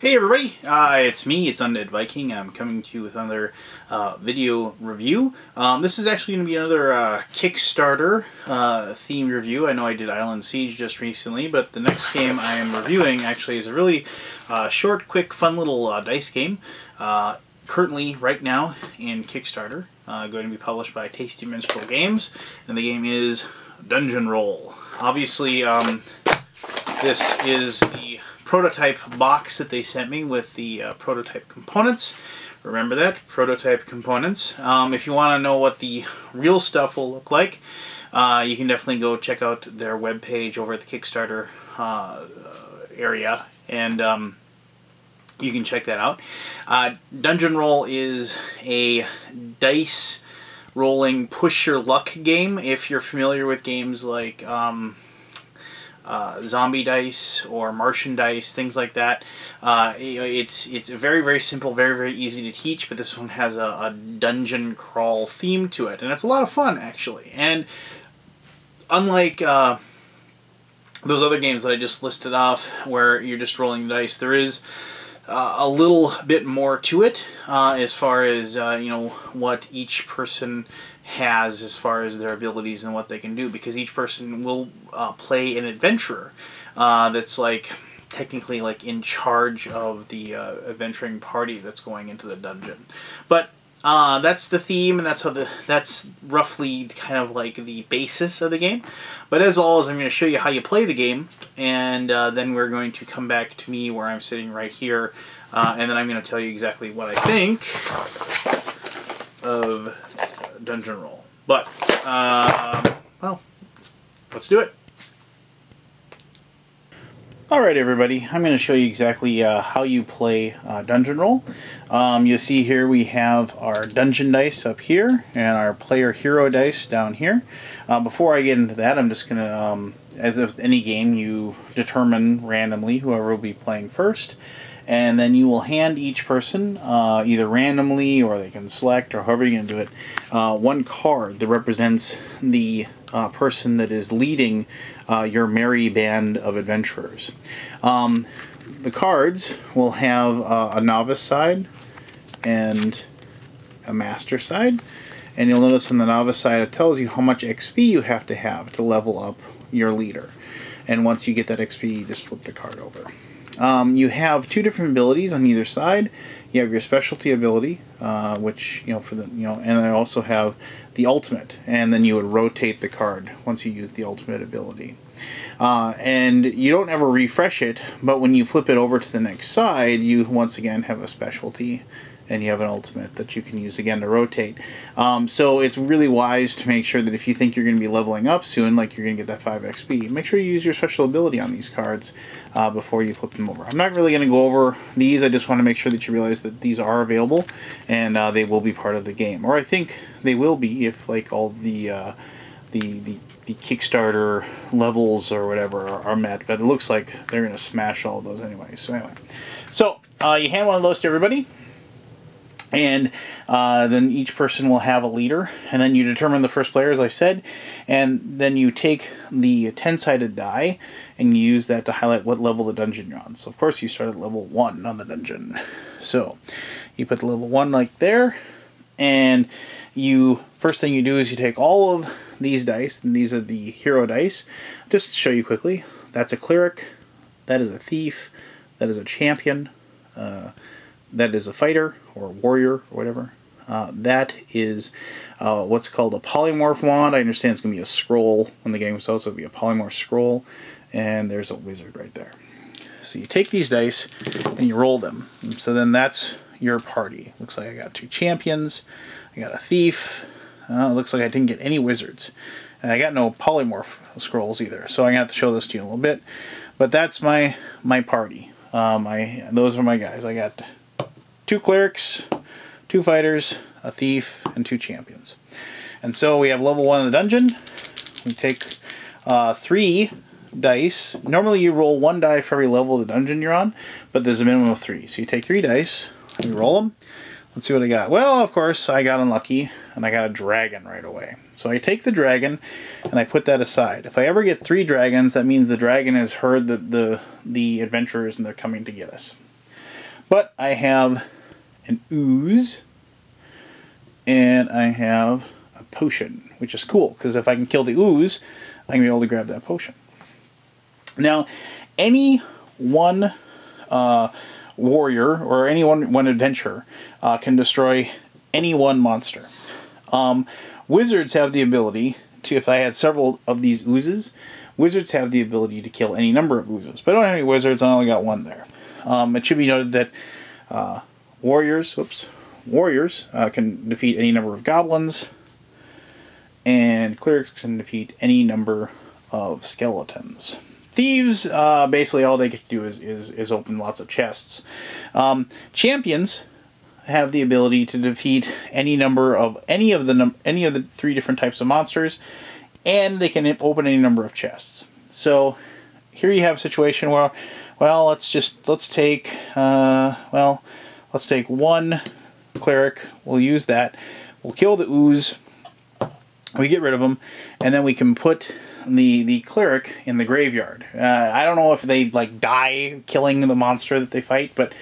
Hey everybody, it's me, it's Undead Viking. I'm coming to you with another video review. This is actually going to be another Kickstarter themed review. I know I did Island Siege just recently, but the next game I am reviewing actually is a really short, quick, fun little dice game. Currently, right now, in Kickstarter, going to be published by Tasty Minstrel Games, and the game is Dungeon Roll. Obviously, this is the prototype box that they sent me with the prototype components. Remember that, prototype components. If you want to know what the real stuff will look like, you can definitely go check out their webpage over at the Kickstarter area, and you can check that out. Dungeon Roll is a dice rolling push your luck game. If you're familiar with games like zombie dice or Martian dice, things like that. It's very, very simple, very, very easy to teach, but this one has a dungeon crawl theme to it, and it's a lot of fun, actually. And unlike those other games that I just listed off, where you're just rolling the dice, there is a little bit more to it as far as you know, what each person has as far as their abilities and what they can do, because each person will play an adventurer that's like technically like in charge of the adventuring party that's going into the dungeon. But that's the theme, and that's roughly kind of like the basis of the game. But as always, I'm going to show you how you play the game, and then we're going to come back to me where I'm sitting right here, and then I'm going to tell you exactly what I think of Dungeon Roll. But well, let's do it. Alright everybody, I'm going to show you exactly how you play Dungeon Roll. You see here we have our dungeon dice up here and our player hero dice down here. Before I get into that, I'm just going to, as with any game, you determine randomly whoever will be playing first. And then you will hand each person, either randomly or they can select, or however you're going to do it, one card that represents the person that is leading your merry band of adventurers. The cards will have a novice side and a master side. And you'll notice on the novice side it tells you how much XP you have to level up your leader. And once you get that XP, you just flip the card over. You have two different abilities on either side. You have your specialty ability, which, you know, and I also have the ultimate, and then you would rotate the card once you use the ultimate ability. And you don't ever refresh it, but when you flip it over to the next side, you once again have a specialty, and you have an ultimate that you can use again to rotate. So it's really wise to make sure that if you think you're going to be leveling up soon, like you're going to get that 5 XP, make sure you use your special ability on these cards before you flip them over. I'm not really going to go over these, I just want to make sure that you realize that these are available, and they will be part of the game. Or I think they will be if like all the Kickstarter levels or whatever are met, but it looks like they're going to smash all of those anyway. So anyway, so you hand one of those to everybody. And then each person will have a leader, and then you determine the first player, as I said, and then you take the 10-sided die and you use that to highlight what level the dungeon you're on. So of course you start at level 1 on the dungeon. So you put the level 1 like there, and first thing you do is you take all of these dice, and these are the hero dice. Just to show you quickly, that's a cleric, that is a thief, that is a champion, that is a fighter or a warrior or whatever. That is what's called a polymorph wand. I understand it's going to be a scroll when the game starts, so it'll be a polymorph scroll. And there's a wizard right there. So you take these dice and you roll them. So then that's your party. Looks like I got 2 champions. I got a thief. It looks like I didn't get any wizards. And I got no polymorph scrolls either. So I'm going to have to show this to you in a little bit. But that's my party. Those are my guys. I got 2 clerics, 2 fighters, a thief, and 2 champions. And so we have level 1 in the dungeon. We take 3 dice. Normally you roll 1 die for every level of the dungeon you're on, but there's a minimum of 3. So you take 3 dice, and you roll them. Let's see what I got. Well, of course, I got unlucky, and I got a dragon right away. So I take the dragon, and I put that aside. If I ever get 3 dragons, that means the dragon has heard the adventurers, and they're coming to get us. But I have an ooze, and I have a potion, which is cool, because if I can kill the ooze, I can be able to grab that potion. Now, any one warrior or any one adventurer can destroy any one monster. Wizards have the ability to, if I had several of these oozes, wizards have the ability to kill any number of oozes. But I don't have any wizards, I only got one there. It should be noted that warriors can defeat any number of goblins, and clerics can defeat any number of skeletons. Thieves, basically all they get to do is open lots of chests. Champions have the ability to defeat any number of any of the 3 different types of monsters, and they can open any number of chests. So here you have a situation where, well, let's take one cleric. We'll use that. We'll kill the ooze. We get rid of them, and then we can put the cleric in the graveyard. I don't know if they like die killing the monster that they fight, but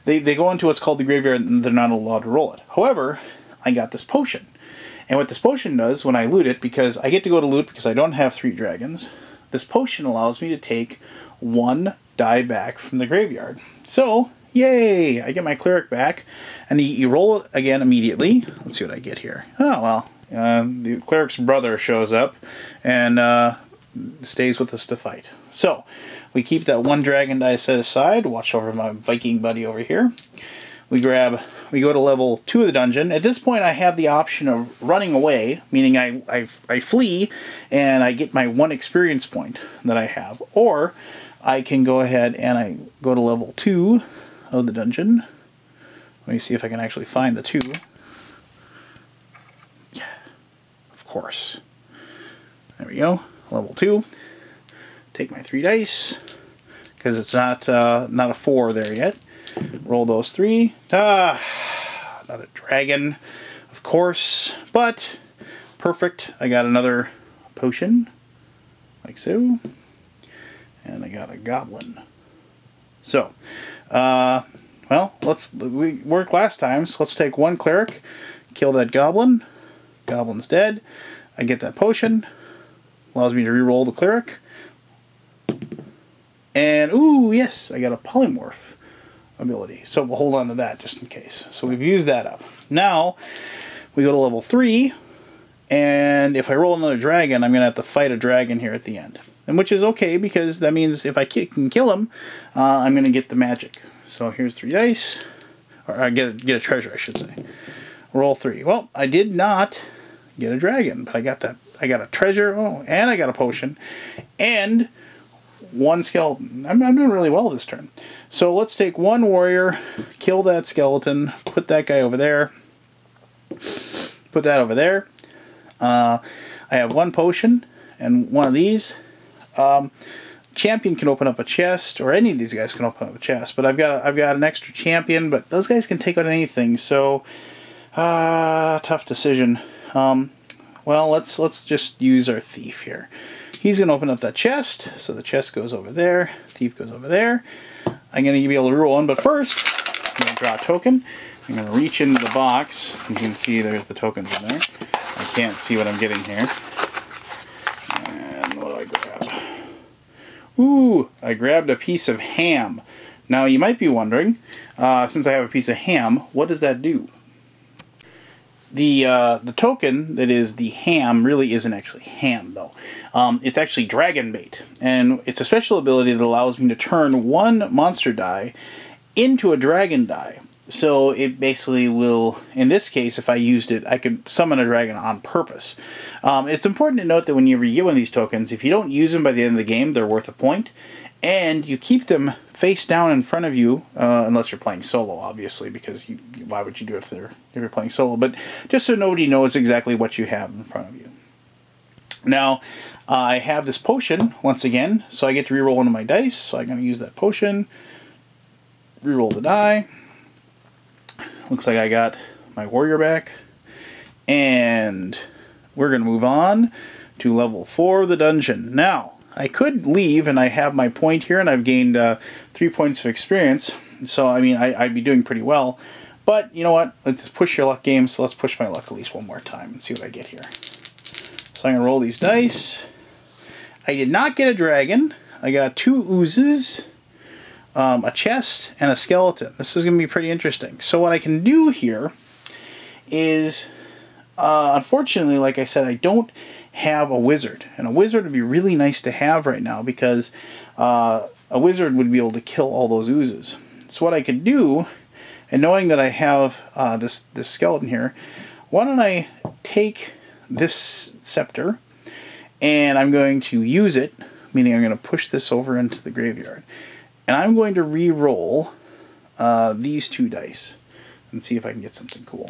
they go into what's called the graveyard and they're not allowed to roll it. However, I got this potion. And what this potion does when I loot it, because I get to go to loot because I don't have 3 dragons, this potion allows me to take 1 die back from the graveyard. So, yay! I get my cleric back, and you roll it again immediately. Let's see what I get here. Oh, well, the cleric's brother shows up and stays with us to fight. So, we keep that 1 dragon die set aside. Watch over my Viking buddy over here. We go to level 2 of the dungeon. At this point, I have the option of running away, meaning I flee and I get my 1 experience point that I have. Or I can go ahead and I go to level 2 of the dungeon. Let me see if I can actually find the 2. Yeah, of course. There we go. Level 2. Take my 3 dice, because it's not a 4 there yet. Roll those 3. Another dragon, of course, but perfect. I got another potion, like so, and I got a goblin. So, well, we worked last time, so let's take 1 cleric, kill that goblin. Goblin's dead. I get that potion. Allows me to reroll the cleric. And, ooh, yes, I got a polymorph ability. So we'll hold on to that just in case. So we've used that up. Now, we go to level 3, and if I roll another dragon, I'm going to have to fight a dragon here at the end. And which is okay, because that means if I can kill him, I'm going to get the magic. So here's 3 dice. Or I get a treasure, I should say. Roll 3. Well, I did not get a dragon, but I got that. I got a treasure, and I got a potion, and 1 skeleton. I'm doing really well this turn. So let's take 1 warrior, kill that skeleton, put that guy over there, put that over there. I have 1 potion and 1 of these. Champion can open up a chest, or any of these guys can open up a chest, but I've got an extra champion, but those guys can take out anything, so tough decision. Well, let's just use our thief here. He's going to open up that chest, so the chest goes over there, thief goes over there. I'm going to be able to roll 1, but first, I'm going to draw a token. I'm going to reach into the box. You can see there's the tokens in there. I can't see what I'm getting here. And what do I grab? Ooh, I grabbed a piece of ham. Now, you might be wondering, since I have a piece of ham, what does that do? The token that is the ham really isn't actually ham, though. It's actually dragon bait, and it's a special ability that allows me to turn 1 monster die into a dragon die. So it basically will, in this case, if I used it, I could summon a dragon on purpose. It's important to note that whenever you get one of these tokens, if you don't use them by the end of the game, they're worth a point, and you keep them face down in front of you, unless you're playing solo, obviously, because why would you do it if you're playing solo? But just so nobody knows exactly what you have in front of you. Now, I have this potion, once again, so I get to reroll 1 of my dice, so I'm going to use that potion, reroll the die. Looks like I got my warrior back, and we're going to move on to level 4 of the dungeon. Now, I could leave, and I have my point here, and I've gained 3 points of experience, So, I mean, I'd be doing pretty well. But, you know what? Let's just push your luck game, so let's push my luck at least one more time and see what I get here. So I'm going to roll these dice. I did not get a dragon. I got 2 oozes, a chest, and a skeleton. This is going to be pretty interesting. So what I can do here is, unfortunately, like I said, I don't have a wizard. And a wizard would be really nice to have right now because a wizard would be able to kill all those oozes. So what I could do, and knowing that I have this skeleton here, why don't I take this scepter and I'm going to use it, meaning I'm going to push this over into the graveyard. And I'm going to re-roll these 2 dice and see if I can get something cool.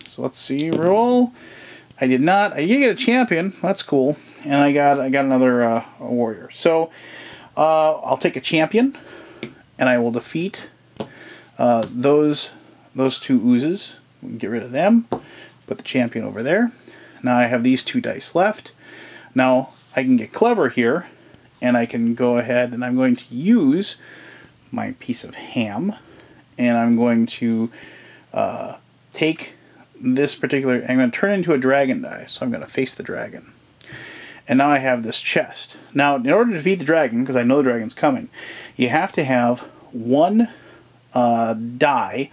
So let's see, roll. I did not. I did get a champion. That's cool. And I got another a warrior. So I'll take a champion, and I will defeat those 2 oozes. We can get rid of them. Put the champion over there. Now I have these 2 dice left. Now I can get clever here, and I can go ahead and I'm going to use my piece of ham, and I'm going to take this particular, I'm going to turn it into a dragon die, so I'm going to face the dragon. And now I have this chest. Now, in order to defeat the dragon, because I know the dragon's coming, you have to have 1 die,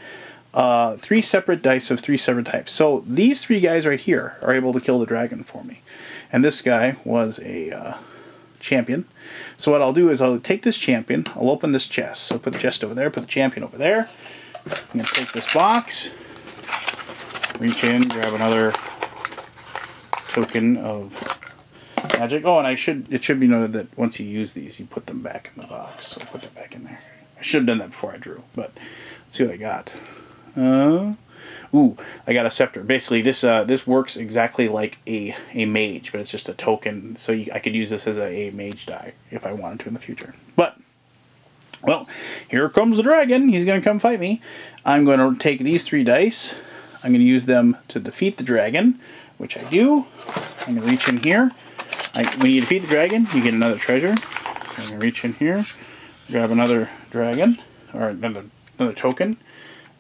3 separate dice of 3 separate types. So these 3 guys right here are able to kill the dragon for me. And this guy was a champion. So what I'll do is I'll take this champion, I'll open this chest. So put the chest over there, put the champion over there. I'm going to take this box, reach in, grab another token of magic. Oh, and it should be noted that once you use these, you put them back in the box. So put them back in there. I should have done that before I drew, but let's see what I got. Ooh, I got a scepter. Basically, this works exactly like a mage, but it's just a token. So I could use this as a mage die if I wanted to in the future. But, well, here comes the dragon. He's going to come fight me. I'm going to take these 3 dice. I'm going to use them to defeat the dragon, which I do. I'm going to reach in here. When you defeat the dragon, you get another treasure. I'm going to reach in here, grab another dragon, or another token.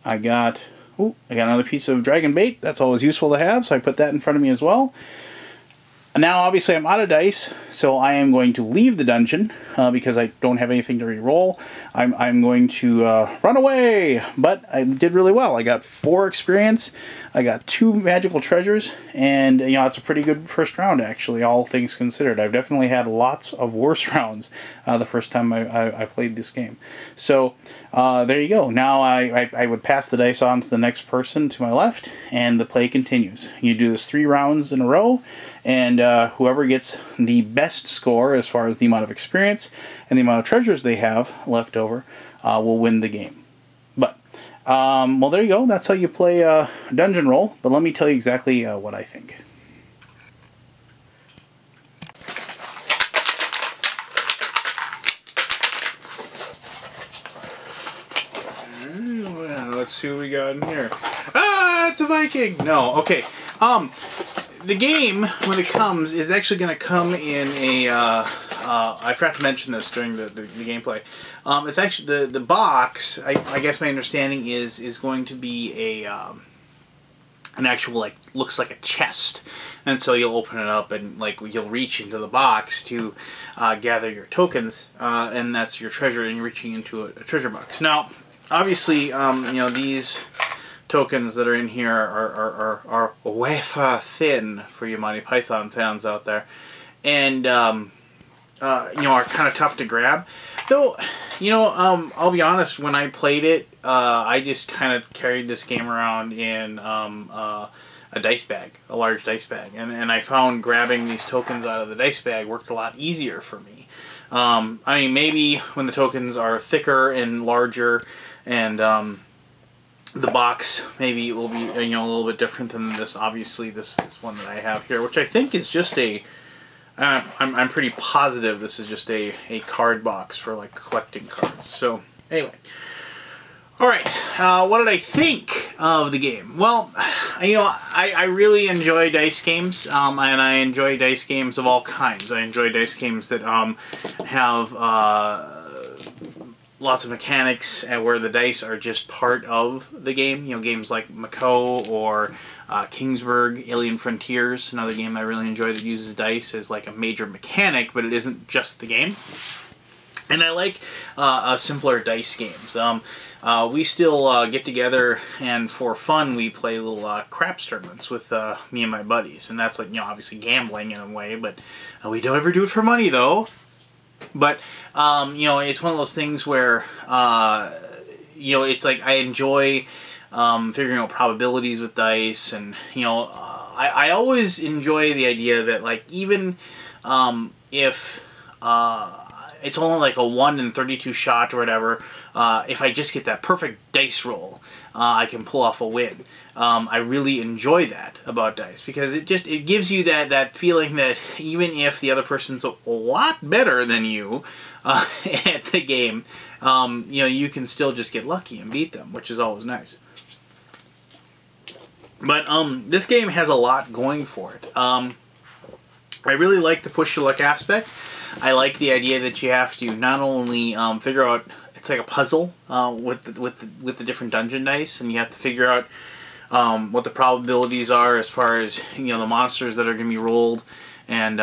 I got another piece of dragon bait. That's always useful to have, so I put that in front of me as well. Now, obviously, I'm out of dice, so I am going to leave the dungeon because I don't have anything to re-roll. I'm going to run away, but I did really well. I got 4 experience, I got 2 magical treasures, and you know, it's a pretty good first round, actually, all things considered. I've definitely had lots of worse rounds the first time I played this game. So there you go. Now I would pass the dice on to the next person to my left, and the play continues. You do this 3 rounds in a row, and whoever gets the best score as far as the amount of experience and the amount of treasures they have left over will win the game. But, well, there you go. That's how you play Dungeon Roll. But let me tell you exactly what I think. Well, let's see what we got in here. Ah, it's a Viking! No, okay. The game, when it comes, is actually going to come in a, I forgot to mention this during the gameplay. It's actually, the box, I guess my understanding is going to be an actual, like, looks like a chest. And so you'll open it up and, like, you'll reach into the box to gather your tokens, and that's your treasure, and you're reaching into a treasure box. Now, obviously, you know, these tokens that are in here are wafer thin for you Monty Python fans out there, and you know, are kind of tough to grab. Though, you know, I'll be honest, when I played it, I just kind of carried this game around in a dice bag, a large dice bag, and I found grabbing these tokens out of the dice bag worked a lot easier for me. I mean, maybe when the tokens are thicker and larger, and the box maybe will be, you know, a little bit different than this. Obviously, this one that I have here, which I think is just a. I'm pretty positive this is just a card box for like collecting cards. So anyway, all right. What did I think of the game? Well, you know, I really enjoy dice games, and I enjoy dice games of all kinds. I enjoy dice games that have lots of mechanics and where the dice are just part of the game. You know, games like Mako or Kingsburg, Alien Frontiers, another game I really enjoy that uses dice as like a major mechanic, but it isn't just the game. And I like simpler dice games. We still get together and for fun we play little craps tournaments with me and my buddies. And that's like, you know, obviously gambling in a way, but we don't ever do it for money though. But, you know, it's one of those things where, you know, it's like I enjoy figuring out probabilities with dice. And, you know, I always enjoy the idea that, like, even if it's only like a 1 in 32 shot or whatever, if I just get that perfect dice roll, I can pull off a win. I really enjoy that about dice because it gives you that feeling that even if the other person's a lot better than you at the game, you know, you can still just get lucky and beat them, which is always nice. But this game has a lot going for it. I really like the push your luck aspect. I like the idea that you have to not only figure out, it's like a puzzle with the different dungeon dice, and you have to figure out what the probabilities are as far as, you know, the monsters that are going to be rolled, and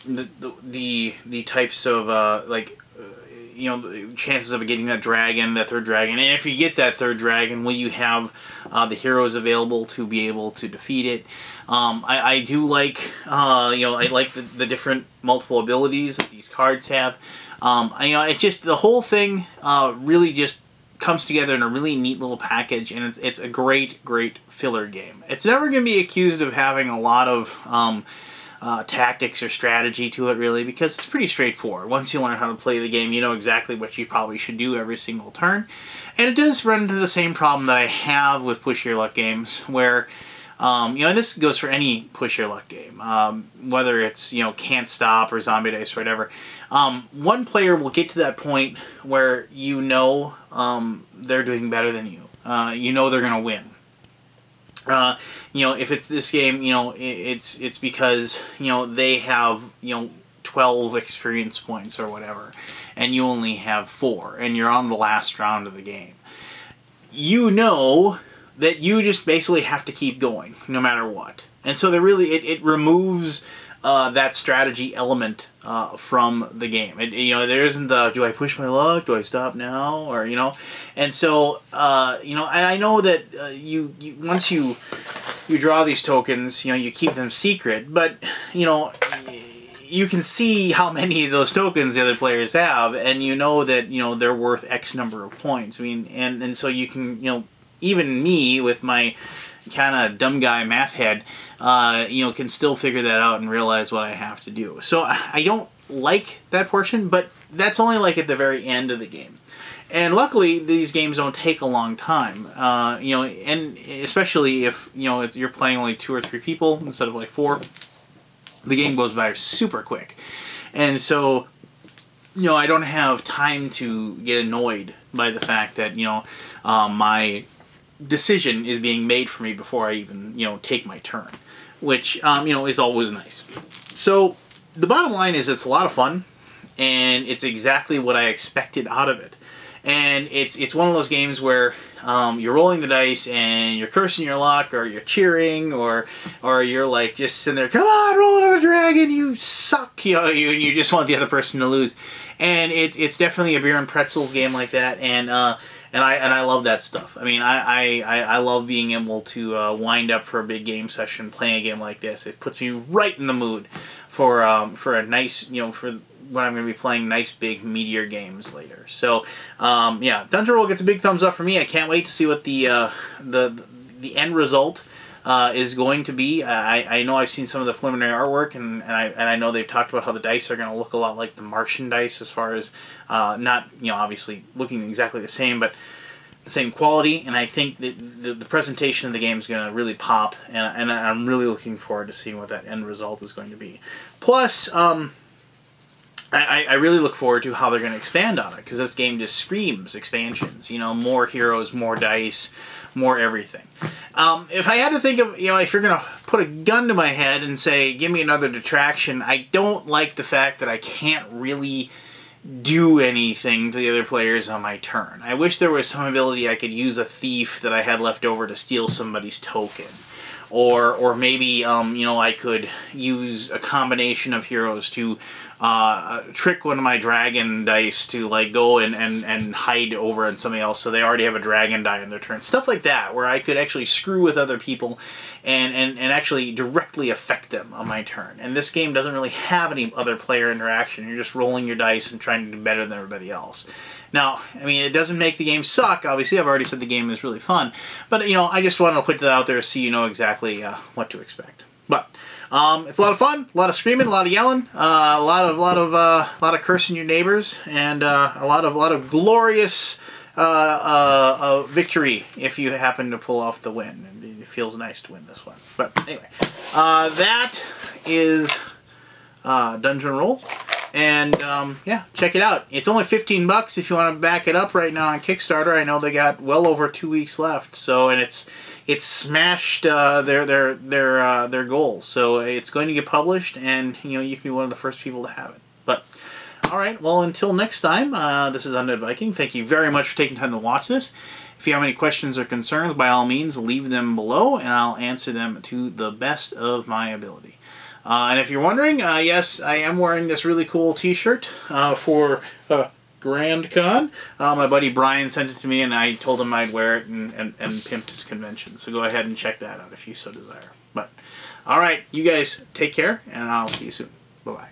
the types of like you know, the chances of getting that dragon, that third dragon, and if you get that third dragon, will you have the heroes available to be able to defeat it? I do like, you know, I like the different multiple abilities that these cards have. You know, it's just, the whole thing really just comes together in a really neat little package, and it's a great filler game. It's never going to be accused of having a lot of tactics or strategy to it, really, because it's pretty straightforward. Once you learn how to play the game, you know exactly what you probably should do every single turn. And it does run into the same problem that I have with push your luck games, where you know, and this goes for any push your luck game, whether it's, you know, Can't Stop or Zombie Dice or whatever. One player will get to that point where you know they're doing better than you. You know they're going to win. You know, if it's this game, you know, it's because, you know, they have, you know, 12 experience points or whatever, and you only have 4, and you're on the last round of the game. You know that you just basically have to keep going, no matter what. And so there really, it removes that strategy element from the game. You know, there isn't the, do I push my luck? Do I stop now? Or, you know, and so, you know, and I know that you once you draw these tokens, you know, you keep them secret, but, you know, you can see how many of those tokens the other players have, and you know that, you know, they're worth X number of points. I mean, and so you can, you know, even me with my kind of dumb guy math head, you know, can still figure that out and realize what I have to do. So I don't like that portion, but that's only like at the very end of the game. And luckily, these games don't take a long time, you know, and especially if, you know, you're playing only 2 or 3 people instead of like 4, the game goes by super quick. And so, you know, I don't have time to get annoyed by the fact that, you know, my decision is being made for me before I even, you know, take my turn, which, you know, is always nice. So the bottom line is it's a lot of fun, and it's exactly what I expected out of it. And it's one of those games where you're rolling the dice and you're cursing your luck, or you're cheering, or you're like just sitting there, come on, roll another dragon, you suck, you know, you just want the other person to lose. And it's definitely a beer and pretzels game like that, and I love that stuff. I mean, I love being able to wind up for a big game session playing a game like this. It puts me right in the mood for a nice, you know, for when I'm going to be playing nice big meatier games later. So yeah, Dungeon Roll gets a big thumbs up for me. I can't wait to see what the end result is going to be. I know I've seen some of the preliminary artwork, and I know they've talked about how the dice are going to look a lot like the Martian dice, as far as not, you know, obviously looking exactly the same, but the same quality. And I think that the presentation of the game is going to really pop, and I'm really looking forward to seeing what that end result is going to be. Plus, I really look forward to how they're going to expand on it, because this game just screams expansions. You know, more heroes, more dice, more everything. If I had to think of, you know, if you're going to put a gun to my head and say, give me another detraction, I don't like the fact that I can't really do anything to the other players on my turn. I wish there was some ability I could use a thief that I had left over to steal somebody's token. Or maybe, you know, I could use a combination of heroes to trick one of my dragon dice to, like, go and hide over on somebody else so they already have a dragon die in their turn. Stuff like that, where I could actually screw with other people and actually directly affect them on my turn. And this game doesn't really have any other player interaction. You're just rolling your dice and trying to do better than everybody else. Now, I mean, it doesn't make the game suck. Obviously, I've already said the game is really fun. But, you know, I just wanted to put that out there so you know exactly what to expect. But it's a lot of fun, a lot of screaming, a lot of yelling, a lot of cursing your neighbors, and a lot of glorious victory if you happen to pull off the win. And it feels nice to win this one. But anyway, that is Dungeon Roll. And yeah, check it out. It's only $15 if you want to back it up right now on Kickstarter. I know they got well over 2 weeks left. So, and it's smashed their goal. So it's going to get published, and you know, you can be one of the first people to have it. But all right, well, until next time, this is Undead Viking. Thank you very much for taking time to watch this. If you have any questions or concerns, by all means, leave them below, and I'll answer them to the best of my ability. And if you're wondering, yes, I am wearing this really cool t-shirt for Grand Con. My buddy Brian sent it to me, and I told him I'd wear it and pimp his convention. So go ahead and check that out if you so desire. But, all right, you guys take care, and I'll see you soon. Bye-bye.